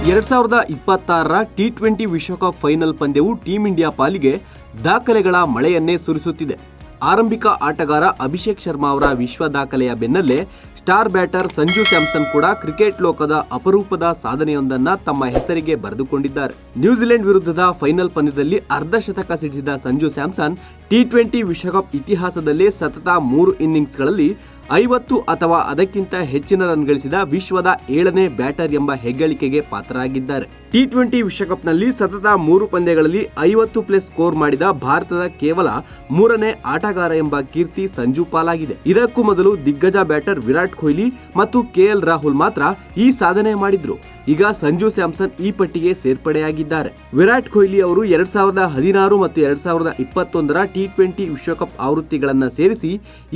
2026ರ T20 ವಿಶ್ವಕಪ್ final ಪಂದ್ಯವು team India ಪಾಲಿಗೆ ದಾಖಲೆಗಳ ಮಳೆಯನ್ನೇ ಸುರಿಸುತ್ತಿದೆ. ಆರಂಭಿಕ ಆಟಗಾರ ಅಭಿಷೇಕ್ ಶರ್ಮಾ ಅವರ ವಿಶ್ವ ದಾಖಲೆಯ ಬೆನ್ನಲ್ಲೇ ಸ್ಟಾರ್ ಬ್ಯಾಟರ್ ಸಂಜು ಸ್ಯಾಮ್ಸನ್ ಕೂಡ ಕ್ರಿಕೆಟ್ ಲೋಕದ ಅಪರೂಪದ ಸಾಧನೆಯೊಂದನ್ನು ತಮ್ಮ ಹೆಸರಿಗೆ ಬರೆದುಕೊಂಡಿದ್ದಾರೆ. ನ್ಯೂಜಿಲೆಂಡ್ ವಿರುದ್ಧದ ಫೈನಲ್ ಪಂದ್ಯದಲ್ಲಿ ಅರ್ಧಶತಕ ಸಿಡಿಸಿದ ಸಂಜು ಸ್ಯಾಮ್ಸನ್ ಟಿ20 ವಿಶ್ವಕಪ್ ಇತಿಹಾಸದಲ್ಲೇ ಸತತ 3 ಇನ್ನಿಂಗ್ಸ್ಗಳಲ್ಲಿ 50 ಅಥವಾ ಅದಕ್ಕಿಂತ ಹೆಚ್ಚಿನ ರನ್ ಗಳಿಸಿದ ವಿಶ್ವದ 7ನೇ ಬ್ಯಾಟರ್ ಎಂಬ ಹೆಗ್ಗಳಿಕೆಗೆ ಪಾತ್ರರಾಗಿದ್ದಾರೆ. ಟಿ20 ವಿಶ್ವಕಪ್ನಲ್ಲಿ ಸತತ 3 ಪಂದ್ಯಗಳಲ್ಲಿ 50+ ಸ್ಕೋರ್ ಮಾಡಿದ ಭಾರತದ ಕೇವಲ 3ನೇ ಆಟಗಾರ ಎಂಬ ಕೀರ್ತಿ ಸಂಜು ಪಾಲಾಗಿದೆ. ಇದಕ್ಕೂ ಮೊದಲು ದಿಗ್ಗಜ ಬ್ಯಾಟರ್ ವಿರಾಟ್ ಕೊಹ್ಲಿ ಮತ್ತು ಕೆಎಲ್ ರಾಹುಲ್ ಮಾತ್ರ ಈ ಸಾಧನೆ ಮಾಡಿದ್ರು. ಈಗ ಸಂಜು ಸ್ಯಾಮ್ಸನ್ ಈ ಪಟ್ಟಿಗೆ ಸೇರ್ಪಡೆಯಾಗಿದ್ದಾರೆ. ವಿರಾಟ್ ಕೊಹ್ಲಿ ಅವರು 2016 ಮತ್ತು 2021ರ ಟಿ20 ವಿಶ್ವಕಪ್ ಆವೃತ್ತಿಗಳನ್ನು ಸೇರಿಸಿ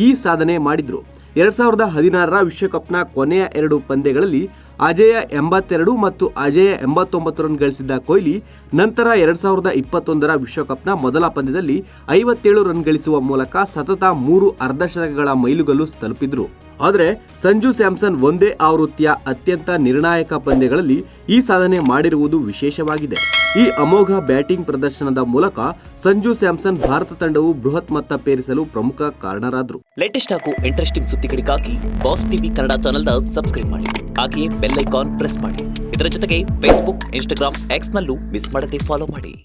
ಈ ಸಾಧನೆ ಮಾಡಿದ್ರು. 2016ರ ವಿಶ್ವಕಪ್ನ ಕೊನೆಯ 2 ಪಂದ್ಯಗಳಲ್ಲಿ ಅಜೇಯ 82 ಮತ್ತು ಅಜೇಯ 89 ರನ್ ಗಳಿಸಿದ್ದ ಕೊಹ್ಲಿ ನಂತರ 2021ರ ವಿಶ್ವಕಪ್ನ ಮೊದಲ ಪಂದ್ಯದಲ್ಲಿ 57 ರನ್ ಗಳಿಸುವ ಮೂಲಕ ಸತತ 3 ಅರ್ಧಶತಕಗಳ ಮೈಲುಗಲ್ಲು ತಲುಪಿದ್ರು. ಆದರೆ ಸಂಜು ಸ್ಯಾಮ್ಸನ್ ಒಂದೇ ಆವೃತ್ತಿಯ ಅತ್ಯಂತ ನಿರ್ಣಾಯಕ ಪಂದ್ಯಗಳಲ್ಲಿ ಈ ಸಾಧನೆ ಮಾಡಿರುವುದು ವಿಶೇಷವಾಗಿದೆ. ಈ ಅಮೋಘ ಬ್ಯಾಟಿಂಗ್ ಪ್ರದರ್ಶನದ ಮೂಲಕ ಸಂಜು ಸ್ಯಾಮ್ಸನ್ ಭಾರತ ತಂಡವು ಬೃಹತ್ ಮೊತ್ತ ಪೇರಿಸಲು ಪ್ರಮುಖ ಕಾರಣರಾದರು. ಲೇಟೆಸ್ಟ್ ಹಾಗೂ ಇಂಟ್ರೆಸ್ಟಿಂಗ್ ಸುದ್ದಿಗಳಿಗಾಗಿ ಬಾಸ್ ಟಿವಿ ಕನ್ನಡ ಚಾನೆಲ್ನ ಸಬ್ಸ್ಕ್ರೈಬ್ ಮಾಡಿ. ಹಾಗೆಯೇ ಬೆಲ್ ಐಕಾನ್ ಪ್ರೆಸ್ ಮಾಡಿ. ಇದರ ಜೊತೆಗೆ ಫೇಸ್ಬುಕ್, ಇನ್ಸ್ಟಾಗ್ರಾಮ್, ಎಕ್ಸ್ ನಲ್ಲೂ ಮಿಸ್ ಮಾಡದೆ ಫಾಲೋ ಮಾಡಿ.